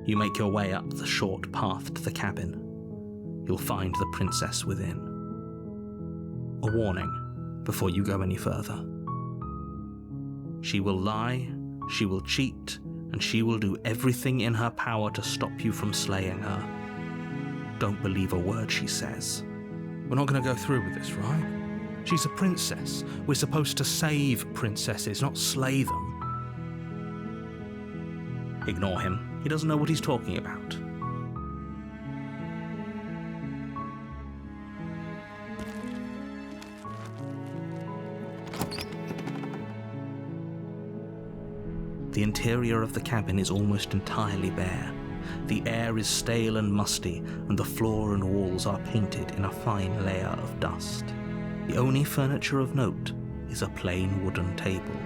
You make your way up the short path to the cabin. You'll find the princess within. A warning before you go any further. She will lie, she will cheat, and she will do everything in her power to stop you from slaying her. Don't believe a word she says. We're not going to go through with this, right? She's a princess. We're supposed to save princesses, not slay them. Ignore him. He doesn't know what he's talking about. The interior of the cabin is almost entirely bare. The air is stale and musty, and the floor and walls are painted in a fine layer of dust. The only furniture of note is a plain wooden table.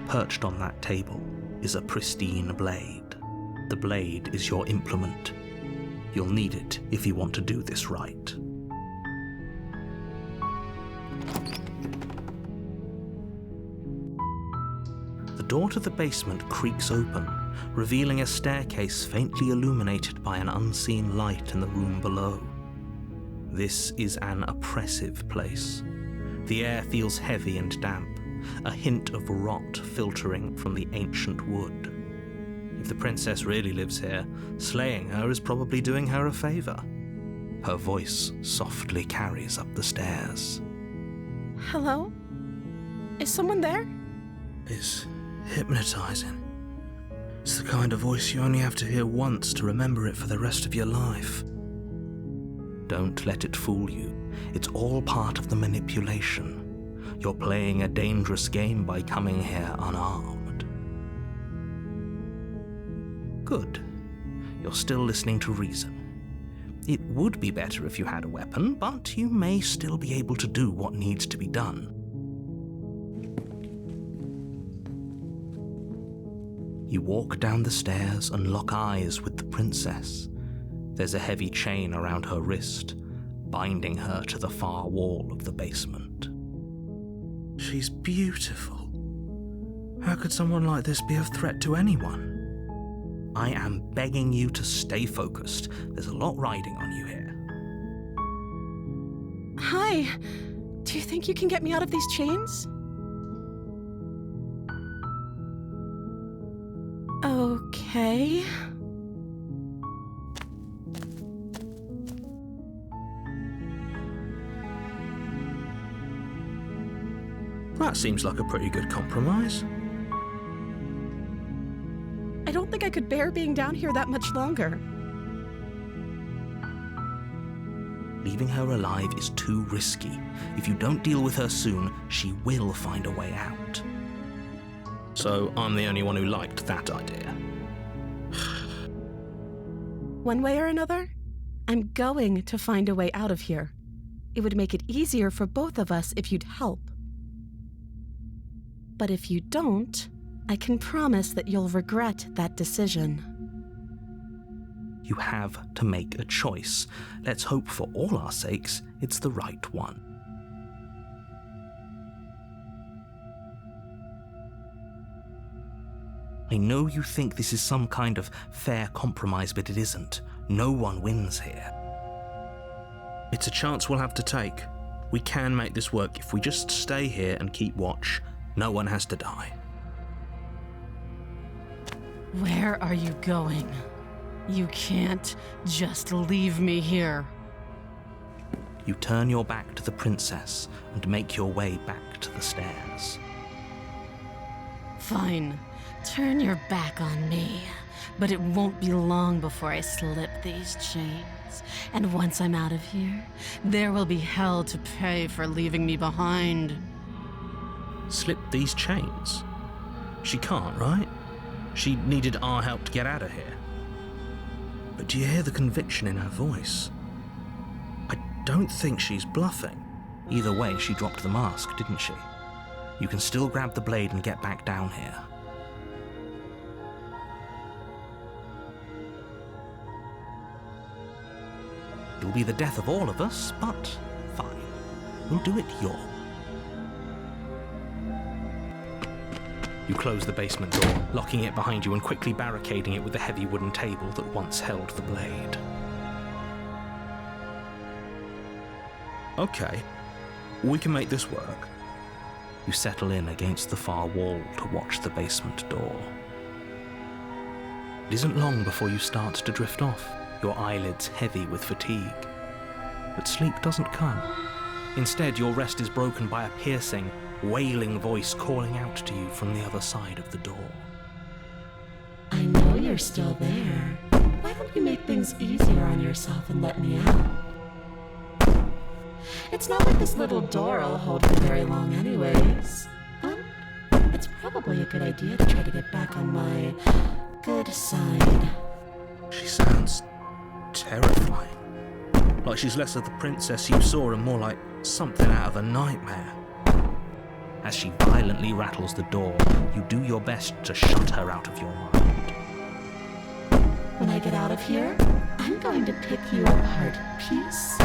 Perched on that table is a pristine blade. The blade is your implement. You'll need it if you want to do this right. The door to the basement creaks open, revealing a staircase faintly illuminated by an unseen light in the room below. This is an oppressive place. The air feels heavy and damp, a hint of rot filtering from the ancient wood. If the princess really lives here, slaying her is probably doing her a favor. Her voice softly carries up the stairs. Hello? Is someone there? It's hypnotizing. It's the kind of voice you only have to hear once to remember it for the rest of your life. Don't let it fool you. It's all part of the manipulation. You're playing a dangerous game by coming here unarmed. Good. You're still listening to reason. It would be better if you had a weapon, but you may still be able to do what needs to be done. You walk down the stairs and lock eyes with the princess. There's a heavy chain around her wrist, binding her to the far wall of the basement. She's beautiful. How could someone like this be of threat to anyone? I am begging you to stay focused. There's a lot riding on you here. Hi. Do you think you can get me out of these chains? Okay. That seems like a pretty good compromise. I don't think I could bear being down here that much longer. Leaving her alive is too risky. If you don't deal with her soon, she will find a way out. So I'm the only one who liked that idea. One way or another, I'm going to find a way out of here. It would make it easier for both of us if you'd help. But if you don't, I can promise that you'll regret that decision. You have to make a choice. Let's hope for all our sakes it's the right one. I know you think this is some kind of fair compromise, but it isn't. No one wins here. It's a chance we'll have to take. We can make this work if we just stay here and keep watch. No one has to die. Where are you going? You can't just leave me here. You turn your back to the princess and make your way back to the stairs. Fine. Turn your back on me. But it won't be long before I slip these chains. And once I'm out of here, there will be hell to pay for leaving me behind. Slip these chains? She can't, right? She needed our help to get out of here. But do you hear the conviction in her voice? I don't think she's bluffing. Either way, she dropped the mask, didn't she? You can still grab the blade and get back down here. It'll be the death of all of us, but fine. We'll do it your way. You close the basement door, locking it behind you and quickly barricading it with the heavy wooden table that once held the blade. Okay, we can make this work. You settle in against the far wall to watch the basement door. It isn't long before you start to drift off, your eyelids heavy with fatigue. But sleep doesn't come. Instead, your rest is broken by a piercing, wailing voice calling out to you from the other side of the door. I know you're still there. Why don't you make things easier on yourself and let me out? It's not like this little door will hold for very long anyways. It's probably a good idea to try to get back on my good side. She sounds terrifying. Like she's less of the princess you saw and more like something out of a nightmare. As she violently rattles the door, you do your best to shut her out of your mind. When I get out of here, I'm going to pick you apart piece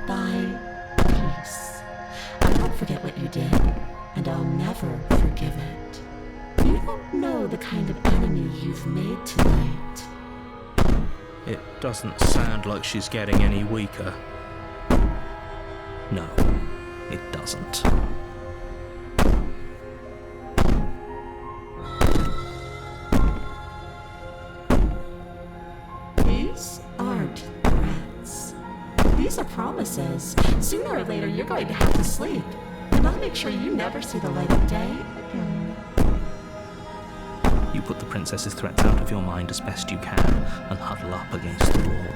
by piece. I won't forget what you did, and I'll never forgive it. You don't know the kind of enemy you've made tonight. It doesn't sound like she's getting any weaker. No, it doesn't. These aren't threats. These are promises. Sooner or later, you're going to have to sleep. And I'll make sure you never see the light of day again. You put the princess's threats out of your mind as best you can and huddle up against the wall.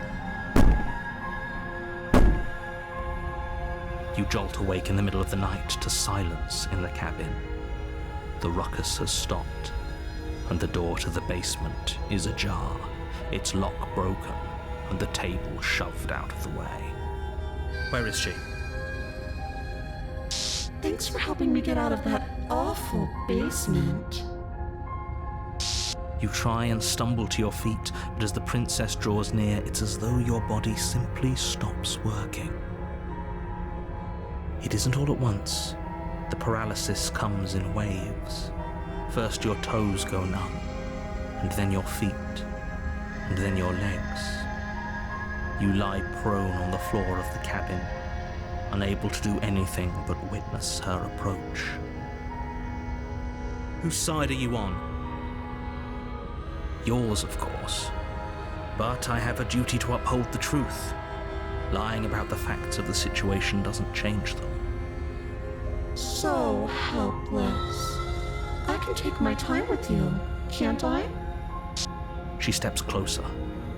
You jolt awake in the middle of the night to silence in the cabin. The ruckus has stopped, and the door to the basement is ajar, its lock broken, and the table shoved out of the way. Where is she? Thanks for helping me get out of that awful basement. You try and stumble to your feet, but as the princess draws near, it's as though your body simply stops working. It isn't all at once. The paralysis comes in waves. First your toes go numb, and then your feet, and then your legs. You lie prone on the floor of the cabin, unable to do anything but witness her approach. Whose side are you on? Yours, of course. But I have a duty to uphold the truth. Lying about the facts of the situation doesn't change them. So helpless. I can take my time with you, can't I? She steps closer,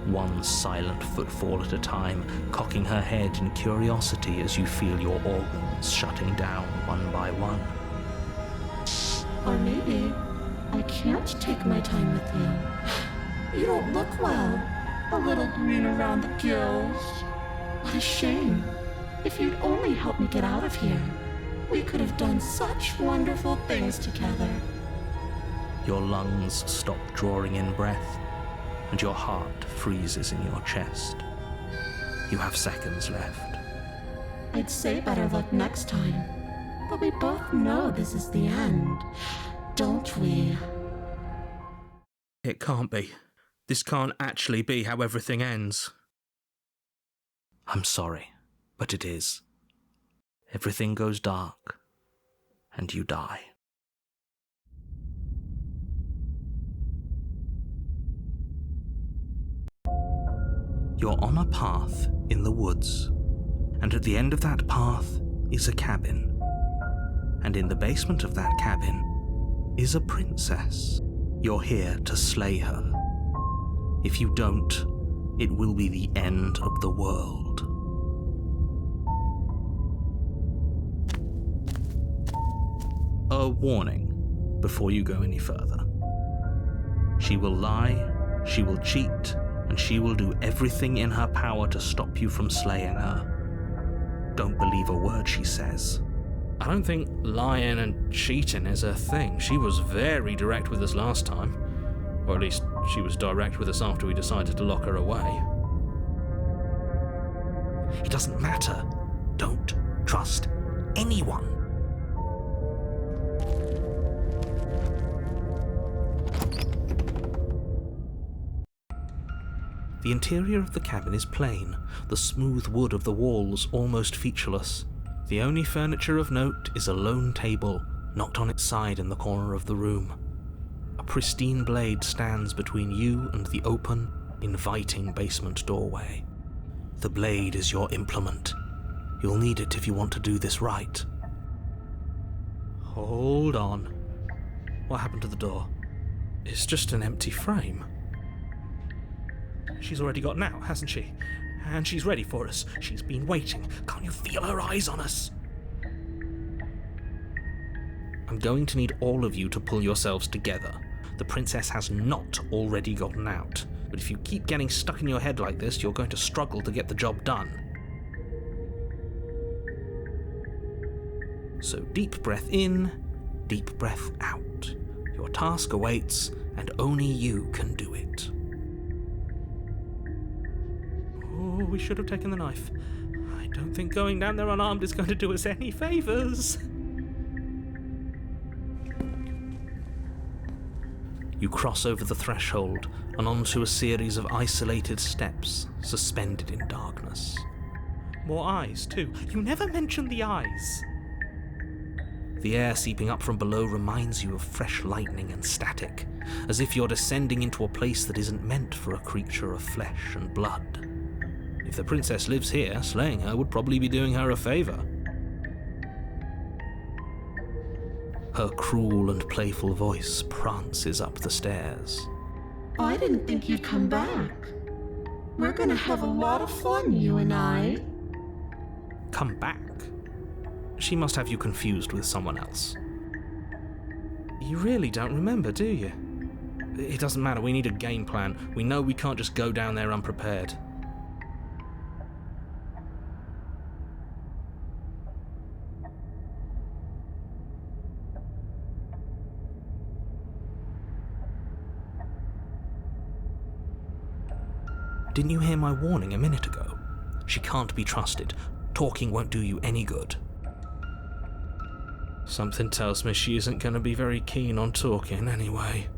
one silent footfall at a time, cocking her head in curiosity as you feel your organs shutting down one by one. Or maybe I can't take my time with you. You don't look well. A little green around the gills. What a shame. If you'd only helped me get out of here, we could have done such wonderful things together. Your lungs stop drawing in breath, and your heart freezes in your chest. You have seconds left. I'd say better luck next time, but we both know this is the end, don't we? It can't be. This can't actually be how everything ends. I'm sorry, but it is. Everything goes dark, and you die. You're on a path in the woods, and at the end of that path is a cabin. And in the basement of that cabin is a princess. You're here to slay her. If you don't, it will be the end of the world. A warning before you go any further. She will lie, she will cheat, and she will do everything in her power to stop you from slaying her. Don't believe a word she says. I don't think lying and cheating is a thing. She was very direct with us last time. Or at least, she was direct with us after we decided to lock her away. It doesn't matter. Don't trust anyone. The interior of the cabin is plain, the smooth wood of the walls almost featureless. The only furniture of note is a lone table, knocked on its side in the corner of the room. A pristine blade stands between you and the open, inviting basement doorway. The blade is your implement. You'll need it if you want to do this right. Hold on. What happened to the door? It's just an empty frame. She's already gotten out, hasn't she? And she's ready for us. She's been waiting. Can't you feel her eyes on us? I'm going to need all of you to pull yourselves together. The princess has not already gotten out. But if you keep getting stuck in your head like this, you're going to struggle to get the job done. So deep breath in, deep breath out. Your task awaits, and only you can do it. Oh, we should have taken the knife. I don't think going down there unarmed is going to do us any favours. You cross over the threshold and onto a series of isolated steps suspended in darkness. More eyes, too. You never mention the eyes. The air seeping up from below reminds you of fresh lightning and static, as if you're descending into a place that isn't meant for a creature of flesh and blood. If the princess lives here, slaying her would probably be doing her a favour. Her cruel and playful voice prances up the stairs. I didn't think you'd come back. We're gonna have a lot of fun, you and I. Come back? She must have you confused with someone else. You really don't remember, do you? It doesn't matter, we need a game plan. We know we can't just go down there unprepared. Didn't you hear my warning a minute ago? She can't be trusted. Talking won't do you any good. Something tells me she isn't going to be very keen on talking anyway.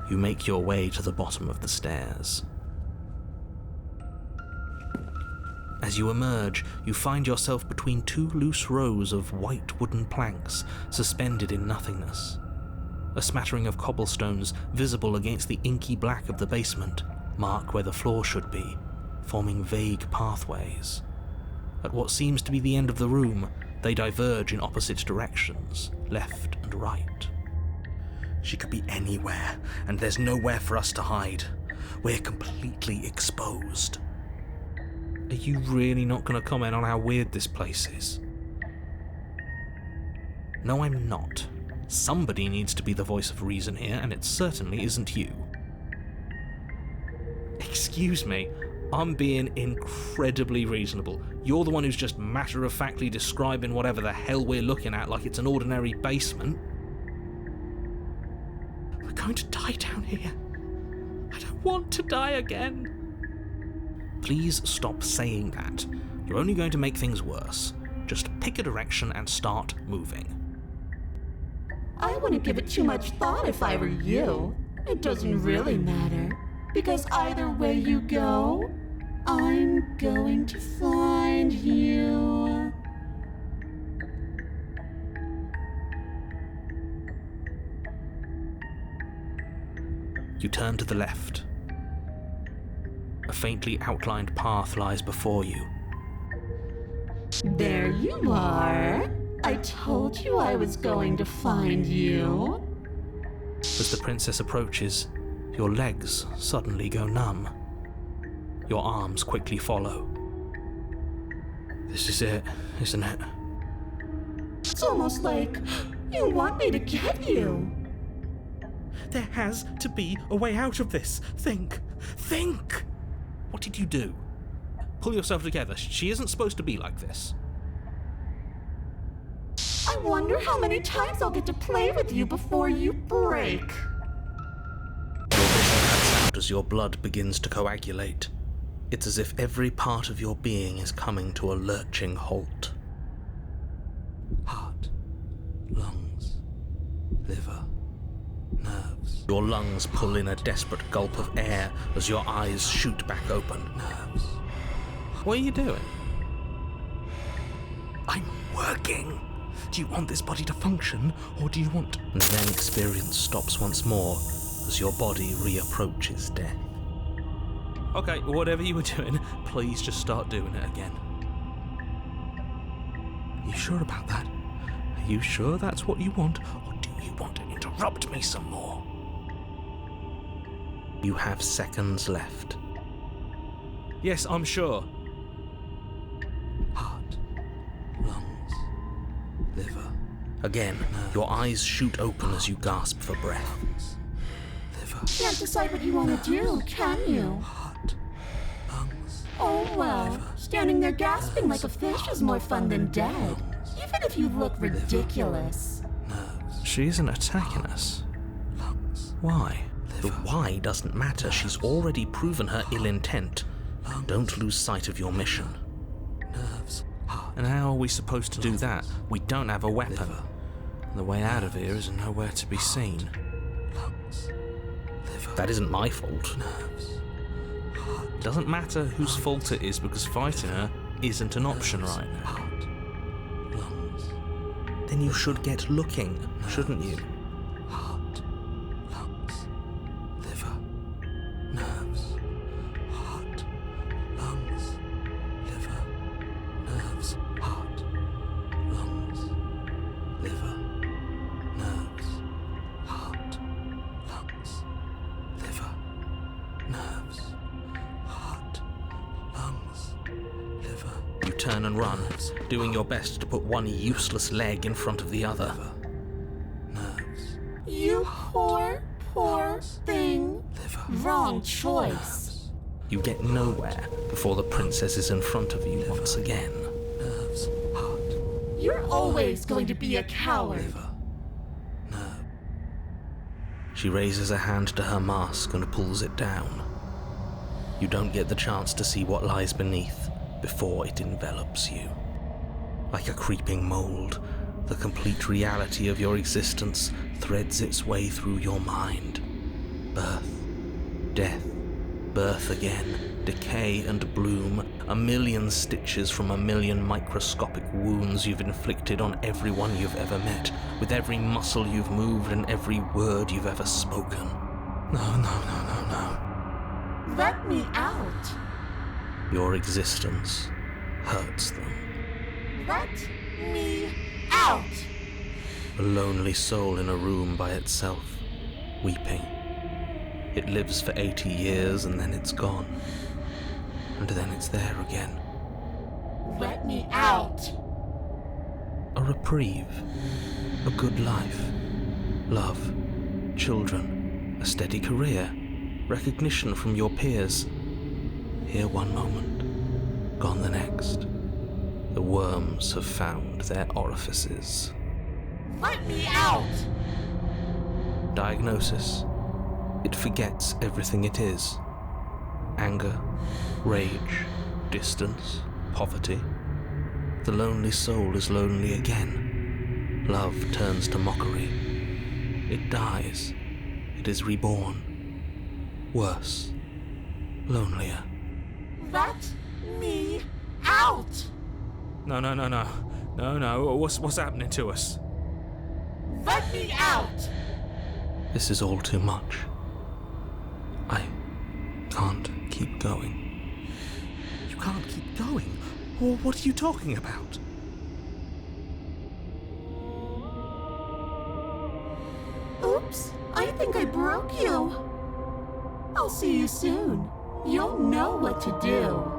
You make your way to the bottom of the stairs. As you emerge, you find yourself between two loose rows of white wooden planks suspended in nothingness. A smattering of cobblestones visible against the inky black of the basement mark where the floor should be, forming vague pathways. At what seems to be the end of the room, they diverge in opposite directions, left and right. She could be anywhere, and there's nowhere for us to hide. We're completely exposed. Are you really not going to comment on how weird this place is? No, I'm not. Somebody needs to be the voice of reason here, and it certainly isn't you. Excuse me, I'm being incredibly reasonable. You're the one who's just matter-of-factly describing whatever the hell we're looking at like it's an ordinary basement. We're going to die down here. I don't want to die again. Please stop saying that. You're only going to make things worse. Just pick a direction and start moving. I wouldn't give it too much thought if I were you. It doesn't really matter, because either way you go, I'm going to find you. You turn to the left. A faintly outlined path lies before you. There you are. I told you I was going to find you. As the princess approaches, your legs suddenly go numb. Your arms quickly follow. This is it, isn't it? It's almost like you want me to get you. There has to be a way out of this. Think! Think! What did you do? Pull yourself together. She isn't supposed to be like this. I wonder how many times I'll get to play with you before you break. Your vision cuts out as your blood begins to coagulate. It's as if every part of your being is coming to a lurching halt. Heart, lungs, liver, nerves, Your lungs pull in a desperate gulp of air as your eyes shoot back open. Nerves. What are you doing? I'm working. Do you want this body to function, or do you want... And then experience stops once more as your body reapproaches death. Okay, whatever you were doing, please just start doing it again. You sure about that? Are you sure that's what you want, or do you want to interrupt me some more? You have seconds left. Yes, I'm sure. Heart, lungs, liver. Again, your eyes shoot open as you gasp for breath. Liver, Can't decide what you want to do, can you? heart, lungs, Oh well, standing there gasping like a fish is more fun than dead. Even if you look ridiculous. nerves, She isn't attacking us. lungs, Why? The why doesn't matter. She's already proven her ill intent. Don't lose sight of your mission. nerves, heart, And how are we supposed to do that? We don't have a weapon. The way out of here is nowhere to be seen. lungs, liver, That isn't my fault. nerves, It doesn't matter whose fault it is because fighting her isn't an option right now. heart, lungs, Then you should get looking, shouldn't you? heart, lungs, liver, nerves, heart, lungs, liver, nerves, heart, lungs, liver, nerves, heart, lungs, liver, nerves, heart, lungs, liver, You turn and run, doing your best to put one useless leg in front of the other. nerves, You poor, poor thing. liver, Wrong choice. You get nowhere before the princess is in front of you once again. nerves, heart, You're always going to be a coward. liver, nerve, She raises a hand to her mask and pulls it down. You don't get the chance to see what lies beneath before it envelops you. Like a creeping mold, the complete reality of your existence threads its way through your mind. Birth, death, birth again, decay and bloom, a million stitches from a million microscopic wounds you've inflicted on everyone you've ever met, with every muscle you've moved and every word you've ever spoken. No. Let me out. Your existence hurts them. Let me out. A lonely soul in a room by itself, weeping. It lives for 80 years and then it's gone. And then it's there again. Let me out. A reprieve. A good life. Love. Children. A steady career. Recognition from your peers. Here one moment, gone the next. The worms have found their orifices. Let me out. Diagnosis. It forgets everything it is. Anger, rage, distance, poverty. The lonely soul is lonely again. Love turns to mockery. It dies. It is reborn. Worse. Lonelier. Let me out. No. What's happening to us? Let me out. This is all too much. I can't keep going. You can't keep going. Or what are you talking about? Oops, I think I broke you. I'll see you soon. You'll know what to do.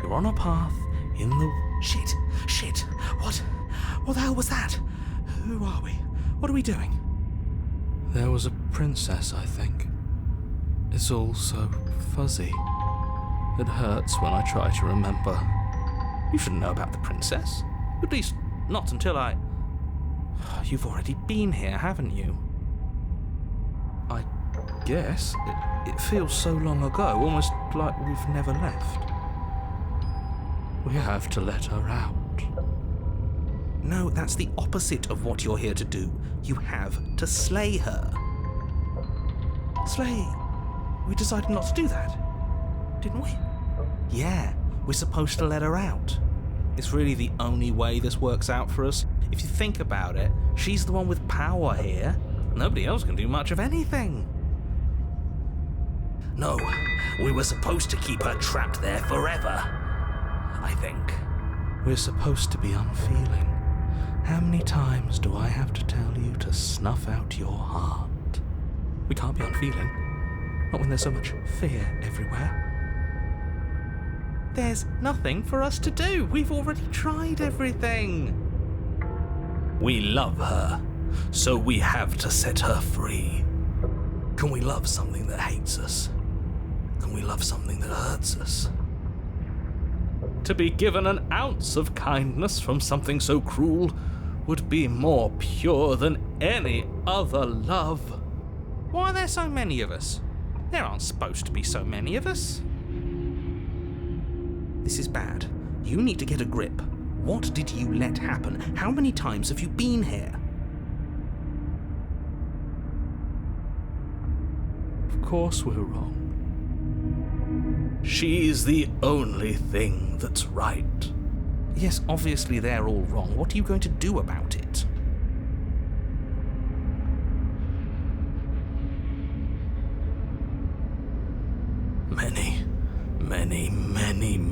You're on a path in the... Shit. What the hell was that? Who are we? What are we doing? There was a princess, I think. It's all so fuzzy. It hurts when I try to remember. You shouldn't know about the princess. At least, not until I... You've already been here, haven't you? I guess. It feels so long ago, almost like we've never left. We have to let her out. No, that's the opposite of what you're here to do. You have to slay her. Slay? We decided not to do that, didn't we? Yeah, we're supposed to let her out. It's really the only way this works out for us. If you think about it, she's the one with power here. Nobody else can do much of anything. No, we were supposed to keep her trapped there forever, I think. We're supposed to be unfeeling. How many times do I have to tell you to snuff out your heart? We can't be unfeeling. Not when there's so much fear everywhere. There's nothing for us to do. We've already tried everything. We love her, so we have to set her free. Can we love something that hates us? Can we love something that hurts us? To be given an ounce of kindness from something so cruel would be more pure than any other love. Why are there so many of us? There aren't supposed to be so many of us. This is bad. You need to get a grip. What did you let happen? How many times have you been here? Of course we're wrong. She's the only thing that's right. Yes, obviously they're all wrong. What are you going to do about it?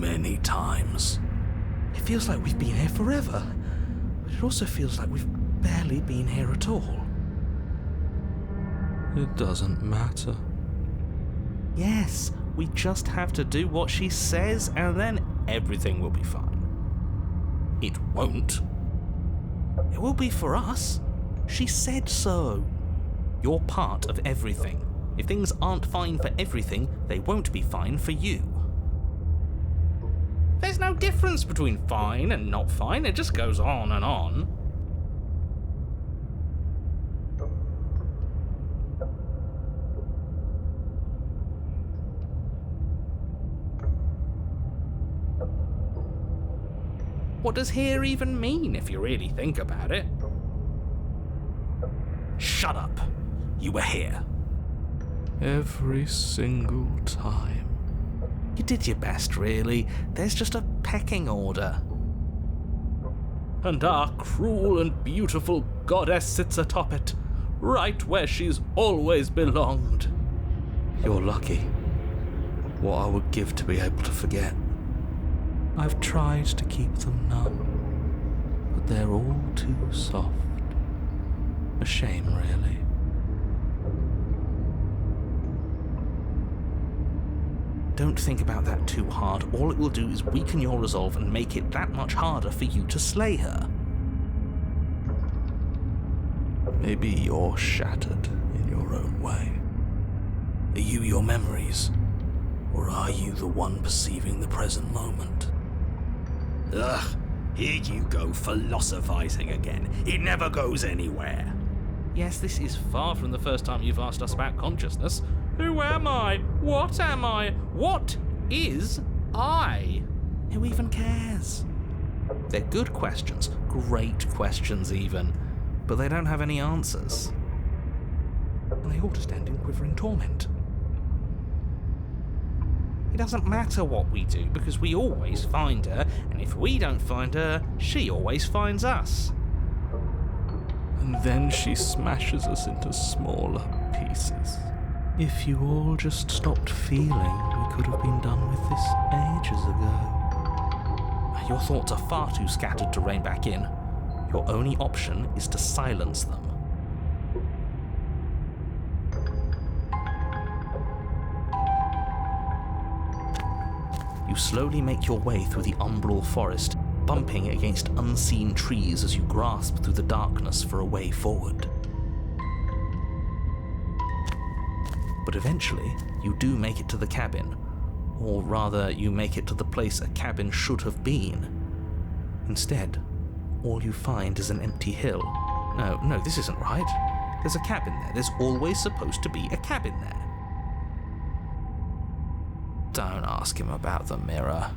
Many times. It feels like we've been here forever, but it also feels like we've barely been here at all. It doesn't matter. Yes, we just have to do what she says and then everything will be fine. It won't. It will be for us. She said so. You're part of everything. If things aren't fine for everything, they won't be fine for you. There's no difference between fine and not fine. It just goes on and on. What does here even mean, if you really think about it? Shut up. You were here. Every single time. You did your best, really. There's just a pecking order. And our cruel and beautiful goddess sits atop it, right where she's always belonged. You're lucky. What I would give to be able to forget. I've tried to keep them numb, but they're all too soft. A shame, really. Don't think about that too hard. All it will do is weaken your resolve and make it that much harder for you to slay her. Maybe you're shattered in your own way. Are you your memories? Or are you the one perceiving the present moment? Ugh, here you go philosophizing again. It never goes anywhere. Yes, this is far from the first time you've asked us about consciousness. Who am I? What am I? What is I? Who even cares? They're good questions, great questions even, but they don't have any answers. And they all just end in quivering torment. It doesn't matter what we do, because we always find her, and if we don't find her, she always finds us. And then she smashes us into smaller pieces. If you all just stopped feeling, we could have been done with this ages ago. Your thoughts are far too scattered to rein back in. Your only option is to silence them. You slowly make your way through the umbral forest, bumping against unseen trees as you grasp through the darkness for a way forward. But eventually, you do make it to the cabin. Or rather, you make it to the place a cabin should have been. Instead, all you find is an empty hill, No, this isn't right. There's a cabin there. There's always supposed to be a cabin there. Don't ask him about the mirror.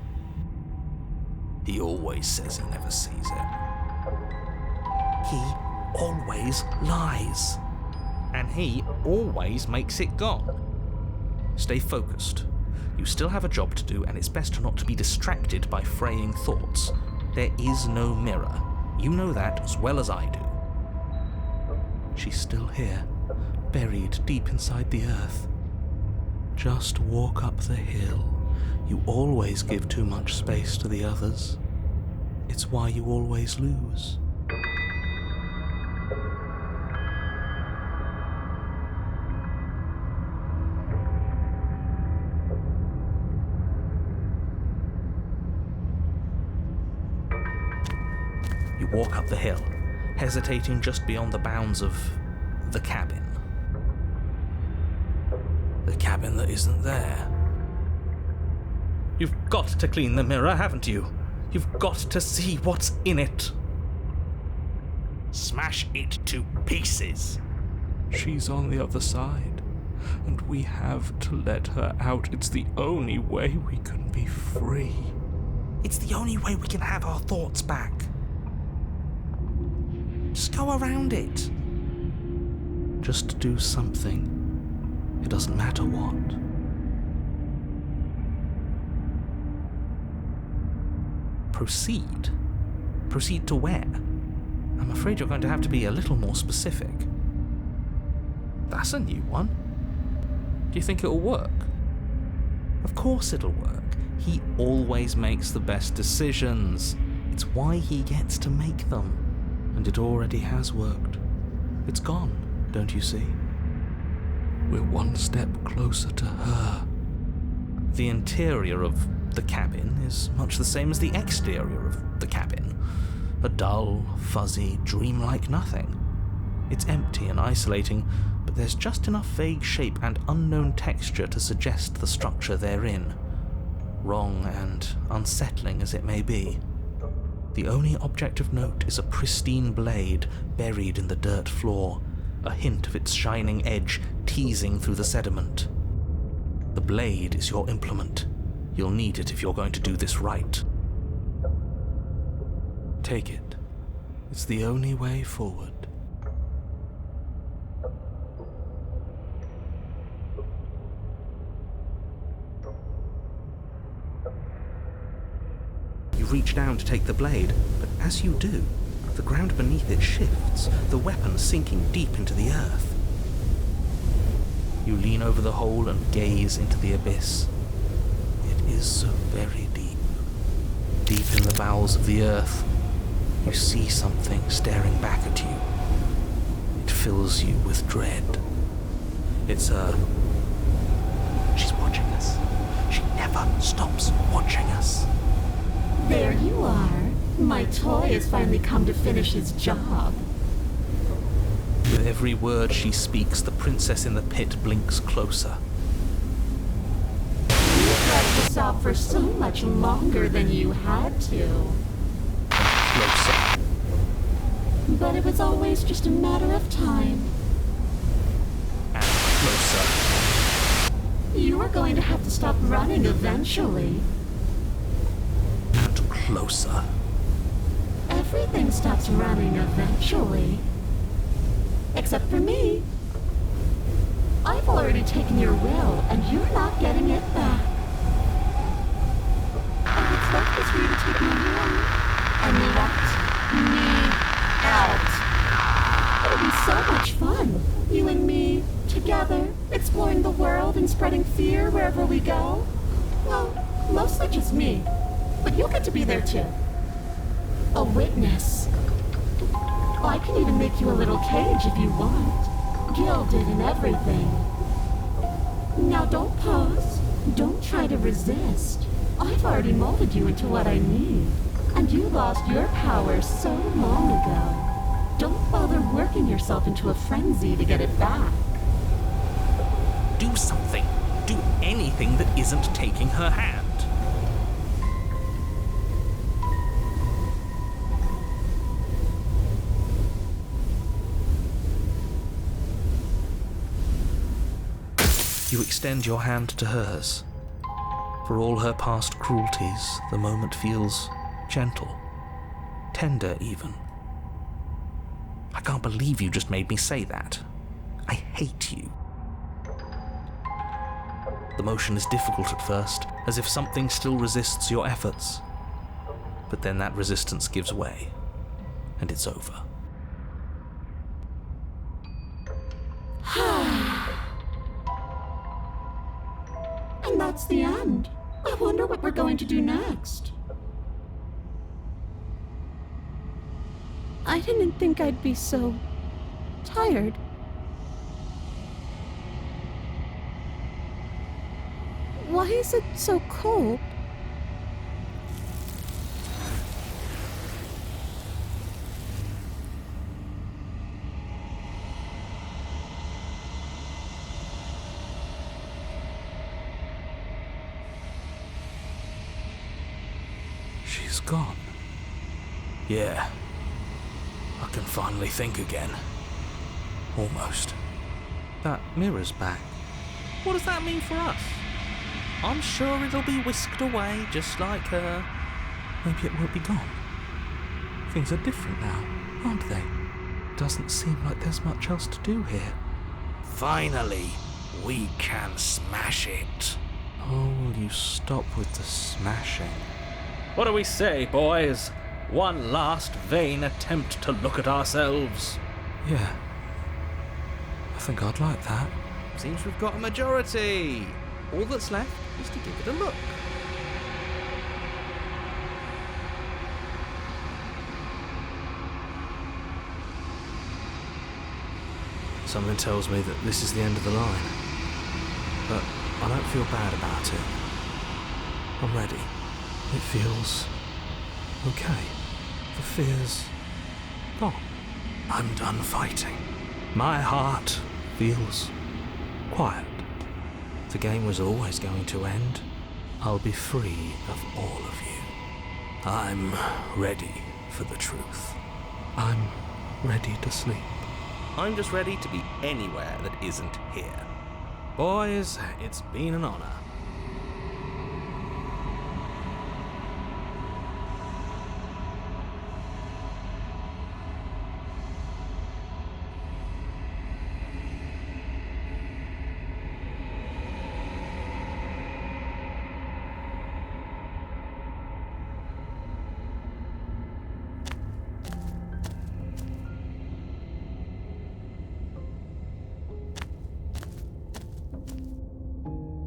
He always says he never sees it. He always lies. And he always makes it gone. Stay focused. You still have a job to do, and it's best not to be distracted by fraying thoughts. There is no mirror. You know that as well as I do. She's still here, buried deep inside the earth. Just walk up the hill. You always give too much space to the others. It's why you always lose. You walk up the hill, hesitating just beyond the bounds of the cabin. The cabin that isn't there. You've got to clean the mirror, haven't you? You've got to see what's in it. Smash it to pieces. She's on the other side, and we have to let her out. It's the only way we can be free. It's the only way we can have our thoughts back. Just go around it. Just do something. It doesn't matter what. Proceed? Proceed to where? I'm afraid you're going to have to be a little more specific. That's a new one. Do you think it'll work? Of course it'll work. He always makes the best decisions. It's why he gets to make them. And it already has worked. It's gone, don't you see? We're one step closer to her. The interior of the cabin is much the same as the exterior of the cabin. A dull, fuzzy, dreamlike nothing. It's empty and isolating, but there's just enough vague shape and unknown texture to suggest the structure therein. Wrong and unsettling as it may be. The only object of note is a pristine blade buried in the dirt floor, a hint of its shining edge teasing through the sediment. The blade is your implement. You'll need it if you're going to do this right. Take it. It's the only way forward. You reach down to take the blade, but as you do, the ground beneath it shifts, the weapon sinking deep into the earth. You lean over the hole and gaze into the abyss. It is so very deep. Deep in the bowels of the earth, you see something staring back at you. It fills you with dread. It's her. She's watching us. She never stops watching us. There you are. My toy has finally come to finish his job. With every word she speaks, the princess in the pit blinks closer. You dragged this out for so much longer than you had to. Closer. But it was always just a matter of time. And closer. You were going to have to stop running eventually. And closer. Everything stops running eventually. Except for me. I've already taken your will, and you're not getting it back. And what's left is for you to take me away and let me out. It'll be so much fun, you and me, together, exploring the world and spreading fear wherever we go. Well, mostly just me, but you'll get to be there too. A witness. I can even make you a little cage if you want. Gilded and everything. Now don't pose. Don't try to resist. I've already molded you into what I need. And you lost your power so long ago. Don't bother working yourself into a frenzy to get it back. Do something. Do anything that isn't taking her hand. You extend your hand to hers. For all her past cruelties, the moment feels gentle, tender even. I can't believe you just made me say that. I hate you. The motion is difficult at first, as if something still resists your efforts. But then that resistance gives way, and it's over. And that's the end. I wonder what we're going to do next. I didn't think I'd be so tired. Why is it so cold? She's gone. Yeah. I can finally think again. Almost. That mirror's back. What does that mean for us? I'm sure it'll be whisked away just like her. Maybe it won't be gone. Things are different now, aren't they? Doesn't seem like there's much else to do here. Finally, we can smash it. Oh, will you stop with the smashing? What do we say, boys? One last vain attempt to look at ourselves. Yeah. I think I'd like that. Seems we've got a majority. All that's left is to give it a look. Something tells me that this is the end of the line. But I don't feel bad about it. I'm ready. It feels okay. The fear's gone. I'm done fighting. My heart feels quiet. The game was always going to end. I'll be free of all of you. I'm ready for the truth. I'm ready to sleep. I'm just ready to be anywhere that isn't here. Boys, it's been an honor.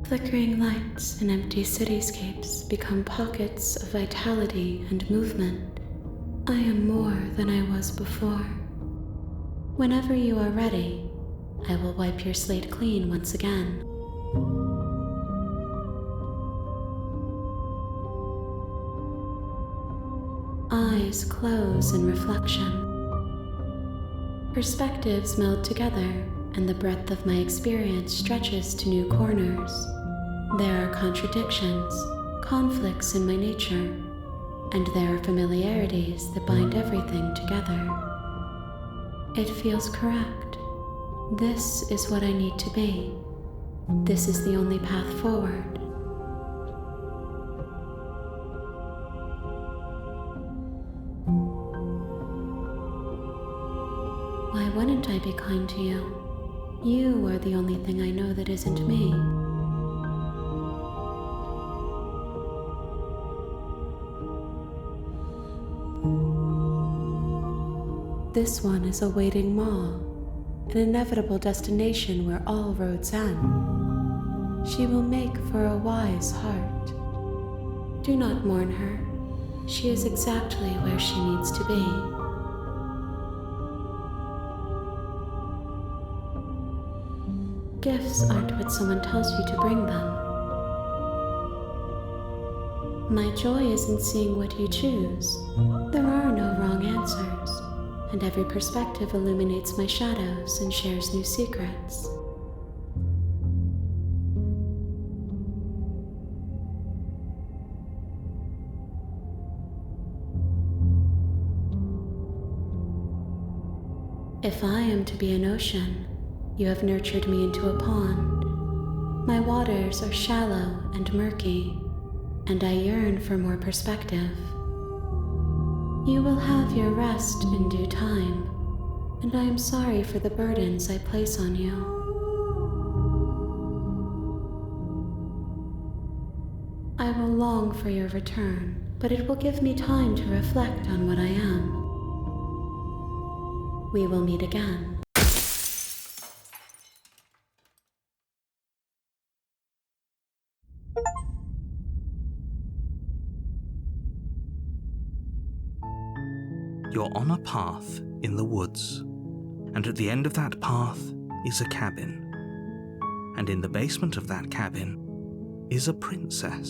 Flickering lights and empty cityscapes become pockets of vitality and movement. I am more than I was before. Whenever you are ready, I will wipe your slate clean once again. Eyes close in reflection. Perspectives meld together, and the breadth of my experience stretches to new corners. There are contradictions, conflicts in my nature, and there are familiarities that bind everything together. It feels correct. This is what I need to be. This is the only path forward. Why wouldn't I be kind to you? You are the only thing I know that isn't me. This one is a waiting maw, an inevitable destination where all roads end. She will make for a wise heart. Do not mourn her. She is exactly where she needs to be. Gifts aren't what someone tells you to bring them. My joy is in seeing what you choose. There are no wrong answers, and every perspective illuminates my shadows and shares new secrets. If I am to be an ocean, you have nurtured me into a pond. My waters are shallow and murky, and I yearn for more perspective. You will have your rest in due time, and I am sorry for the burdens I place on you. I will long for your return, but it will give me time to reflect on what I am. We will meet again. You're on a path in the woods, and at the end of that path is a cabin. And in the basement of that cabin is a princess.